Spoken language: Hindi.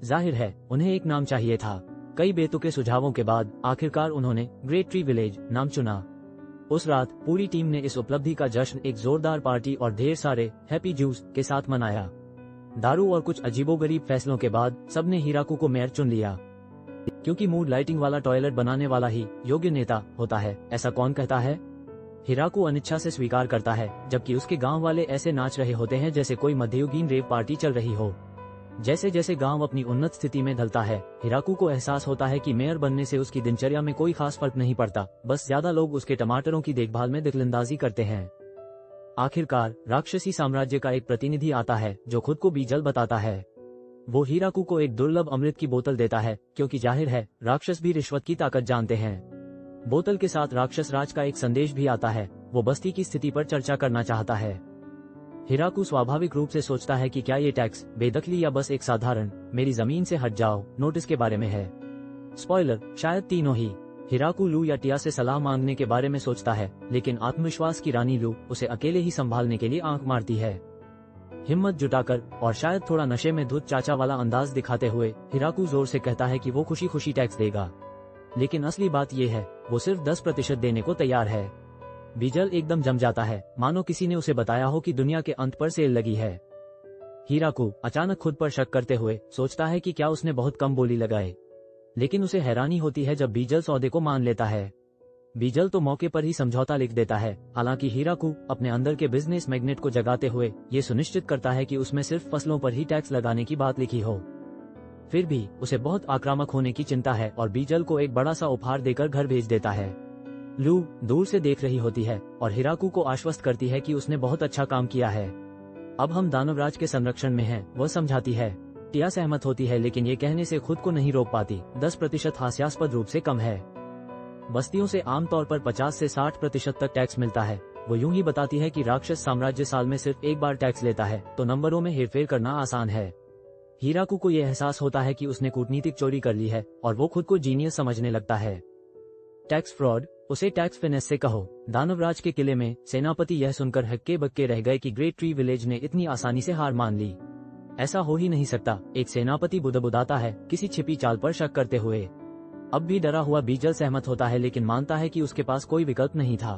जाहिर है उन्हें एक नाम चाहिए था। कई बेतुके सुझावों के बाद आखिरकार उन्होंने ग्रेट ट्री विलेज नाम चुना। उस रात पूरी टीम ने इस उपलब्धि का जश्न एक जोरदार पार्टी और ढेर सारे हैप्पी जूस के साथ मनाया। दारू और कुछ अजीबोगरीब फैसलों के बाद सबने हिराकू को मेयर चुन लिया, क्योंकि मूड लाइटिंग वाला टॉयलेट बनाने वाला ही योग्य नेता होता है, ऐसा कौन कहता है। हिराकू अनिच्छा से स्वीकार करता है, जबकि उसके गांव वाले ऐसे नाच रहे होते हैं जैसे कोई मध्ययुगीन रेव पार्टी चल रही हो। जैसे जैसे गांव अपनी उन्नत स्थिति में ढलता है, हिराकू को एहसास होता है कि मेयर बनने से उसकी दिनचर्या में कोई खास फर्क नहीं पड़ता, बस ज्यादा लोग उसके टमाटरों की देखभाल में दखलंदाजी करते हैं। आखिरकार राक्षसी साम्राज्य का एक प्रतिनिधि आता है जो खुद को बीजल बताता है। वो हिराकू को एक दुर्लभ अमृत की बोतल देता है, क्योंकि जाहिर है राक्षस भी रिश्वत की ताकत जानते हैं। बोतल के साथ राक्षस राज का एक संदेश भी आता है, वो बस्ती की स्थिति पर चर्चा करना चाहता है। हिराकू स्वाभाविक रूप से सोचता है कि क्या ये टैक्स, बेदखली या बस एक साधारण मेरी जमीन से हट जाओ नोटिस के बारे में है। स्पॉइलर, शायद तीनों ही। हिराकू लू या टिया से सलाह मांगने के बारे में सोचता है, लेकिन आत्मविश्वास की रानी लू उसे अकेले ही संभालने के लिए आंख मारती है। हिम्मत जुटाकर और शायद थोड़ा नशे में धुत चाचा वाला अंदाज दिखाते हुए हिराकू जोर से कहता है कि वो खुशी खुशी टैक्स देगा, लेकिन असली बात ये है वो सिर्फ 10% देने को तैयार है। बीजल एकदम जम जाता है, मानो किसी ने उसे बताया हो कि दुनिया के अंत पर सेल लगी है। हिराकू अचानक खुद पर शक करते हुए सोचता है कि क्या उसने बहुत कम बोली लगाए, लेकिन उसे हैरानी होती है जब बीजल सौदे को मान लेता है। बीजल तो मौके पर ही समझौता लिख देता है। हालांकि हिराकू अपने अंदर के बिजनेस मैग्नेट को जगाते हुए ये सुनिश्चित करता है कि उसमें सिर्फ फसलों पर ही टैक्स लगाने की बात लिखी हो। फिर भी उसे बहुत आक्रामक होने की चिंता है और बीजल को एक बड़ा सा उपहार देकर घर भेज देता है। लू दूर से देख रही होती है और हिराकू को आश्वस्त करती है कि उसने बहुत अच्छा काम किया है। अब हम दानवराज के संरक्षण में हैं, वह समझाती है। टिया सहमत होती है, लेकिन ये कहने से खुद को नहीं रोक पाती। 10% हास्यास्पद रूप से कम है। बस्तियों से आमतौर पर 50 से 60% तक टैक्स मिलता है। वो यूं ही बताती है कि राक्षस साम्राज्य साल में सिर्फ एक बार टैक्स लेता है, तो नंबरों में हेरफेर करना आसान है। हिराकू को यह एहसास होता है कि उसने कूटनीतिक चोरी कर ली है और वो खुद को जीनियस समझने लगता है। टैक्स फ्रॉड, उसे टैक्स फिनेस से कहो। दानवराज के किले में सेनापति यह सुनकर हक्के बक्के रह गए कि ग्रेट ट्री विलेज ने इतनी आसानी से हार मान ली। ऐसा हो ही नहीं सकता, एक सेनापति बुदबुदाता है, किसी छिपी चाल पर शक करते हुए। अब भी डरा हुआ बीजल सहमत होता है, लेकिन मानता है कि उसके पास कोई विकल्प नहीं था।